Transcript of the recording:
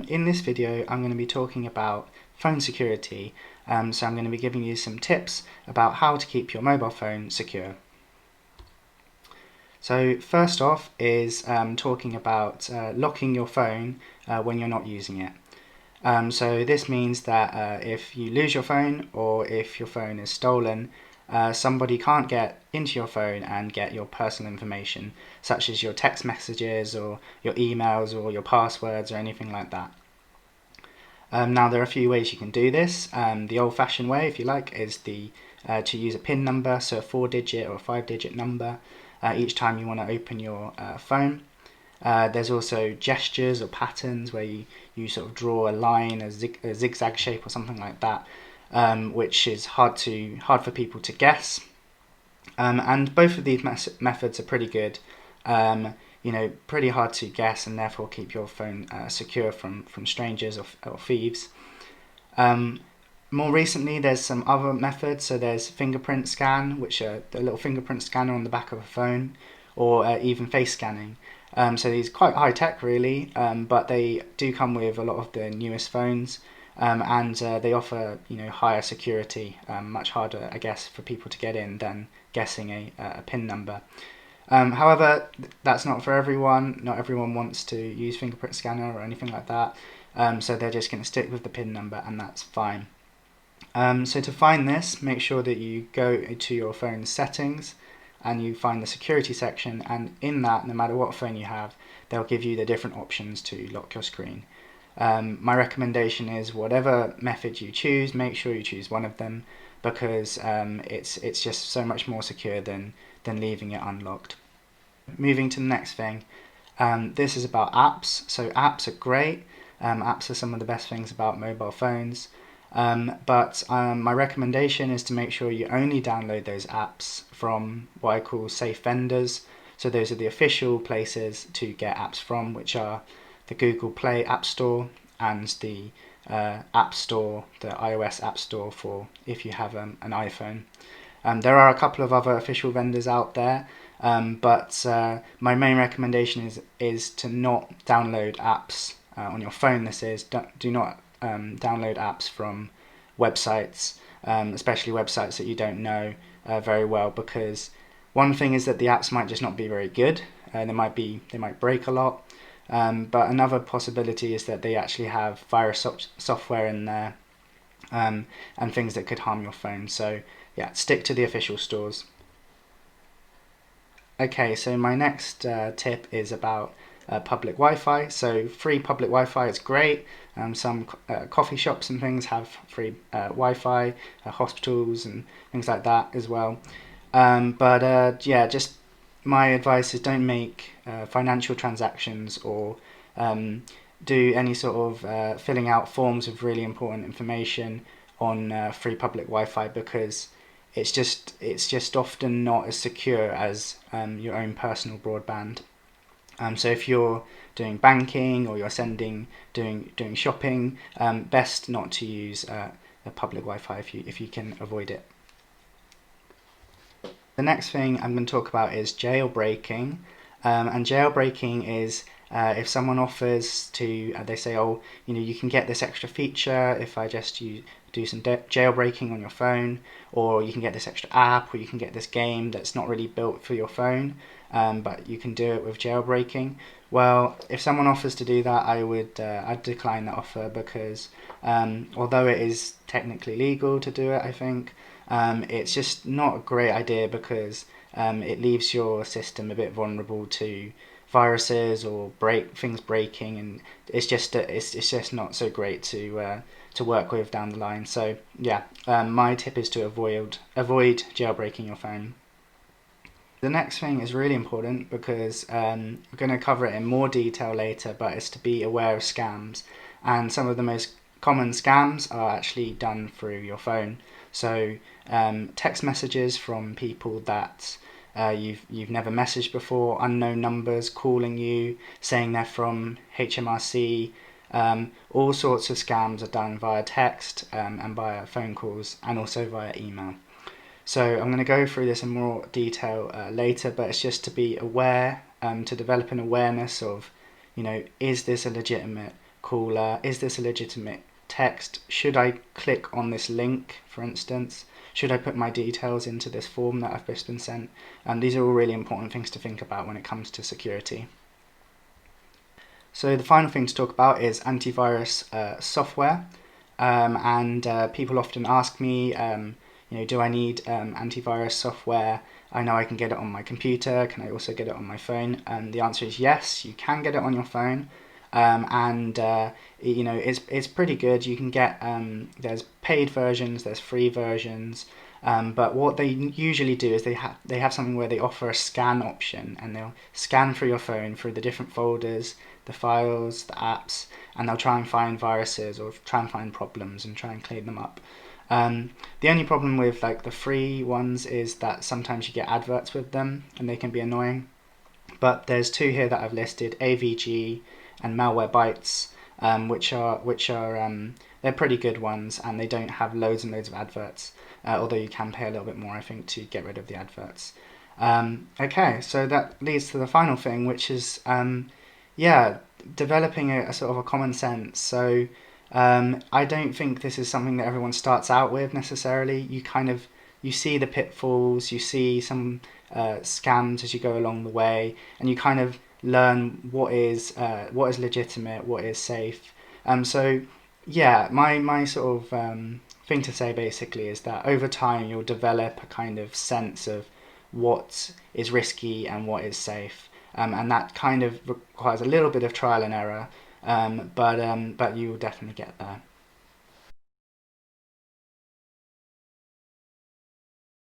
In this video I'm going to be talking about phone security, so I'm going to be giving you some tips about how to keep your mobile phone secure. So first off is talking about locking your phone when you're not using it. So this means that if you lose your phone or if your phone is stolen, somebody can't get into your phone and get your personal information, such as your text messages or your emails or your passwords or anything like that. Now there are a few ways you can do this. The old-fashioned way, if you like, is to use a PIN number, so a 4-digit or a 5-digit number each time you want to open your phone. There's also gestures or patterns where you sort of draw a line, a zigzag shape or something like that, which is hard for people to guess. And both of these methods are pretty good, pretty hard to guess, and therefore keep your phone secure from strangers or thieves. More recently, there's some other methods. So there's fingerprint scan, which are the little fingerprint scanner on the back of a phone, or even face scanning. So these are quite high tech really, but they do come with a lot of the newest phones, and they offer higher security, much harder I guess for people to get in than guessing a PIN number. However, that's not for everyone. Not everyone wants to use fingerprint scanner or anything like that, so they're just going to stick with the PIN number, and that's fine. So to find this, make sure that you go to your phone's settings and you find the security section, and in that, no matter what phone you have, they'll give you the different options to lock your screen. My recommendation is whatever method you choose, make sure you choose one of them, because it's just so much more secure than leaving it unlocked. Moving to the next thing, this is about apps. So apps are great. Apps are some of the best things about mobile phones. But my recommendation is to make sure you only download those apps from what I call safe vendors. So those are the official places to get apps from, which are the Google Play App Store and the App Store, the iOS App Store for if you have an iPhone. There are a couple of other official vendors out there, but my main recommendation is to not download apps on your phone. Do not download apps from websites, especially websites that you don't know very well, because one thing is that the apps might just not be very good. They might break a lot, but another possibility is that they actually have virus software in there, and things that could harm your phone. So yeah, stick to the official stores. Okay, so my next tip is about public Wi-Fi. So free public Wi-Fi is great. Some coffee shops and things have free Wi-Fi, hospitals and things like that as well. Yeah, just my advice is don't make financial transactions or do any sort of filling out forms of really important information on free public Wi-Fi, because it's just often not as secure as your own personal broadband. So if you're doing banking or you're doing shopping, best not to use the public Wi-Fi if you can avoid it. The next thing I'm going to talk about is jailbreaking, and jailbreaking is if someone offers to, they say, oh, you can get this extra feature if I just do some jailbreaking on your phone, or you can get this extra app, or you can get this game that's not really built for your phone, but you can do it with jailbreaking. Well, if someone offers to do that, I'd decline that offer, because although it is technically legal to do it, I think it's just not a great idea, because it leaves your system a bit vulnerable to viruses or things breaking, and it's just not so great to work with down the line. So yeah, my tip is to avoid jailbreaking your phone. The next thing is really important, because we're going to cover it in more detail later, but it's to be aware of scams, and some of the most common scams are actually done through your phone. So text messages from people that you've never messaged before, unknown numbers calling you, saying they're from HMRC. All sorts of scams are done via text and via phone calls, and also via email. So I'm going to go through this in more detail later, but it's just to be aware, to develop an awareness of, is this a legitimate call, is this a legitimate text? Should I click on this link, for instance? Should I put my details into this form that I've just been sent? These are all really important things to think about when it comes to security. So the final thing to talk about is antivirus software. People often ask me, do I need antivirus software? I know I can get it on my computer. Can I also get it on my phone? The answer is yes, you can get it on your phone. It's pretty good. You can get there's paid versions, there's free versions. But what they usually do is they have something where they offer a scan option, and they'll scan through your phone through the different folders, the files, the apps, and they'll try and find viruses or try and find problems and try and clean them up. The only problem with the free ones is that sometimes you get adverts with them and they can be annoying. But there's two here that I've listed, AVG and Malwarebytes, which are they're pretty good ones, and they don't have loads and loads of adverts. Although you can pay a little bit more, I think, to get rid of the adverts. Okay, so that leads to the final thing, which is developing a sort of a common sense. So I don't think this is something that everyone starts out with necessarily. You see the pitfalls, you see some scams as you go along the way, and you kind of learn what is legitimate, what is safe. My sort of thing to say basically is that over time you'll develop a kind of sense of what is risky and what is safe, and that kind of requires a little bit of trial and error, but you will definitely get there.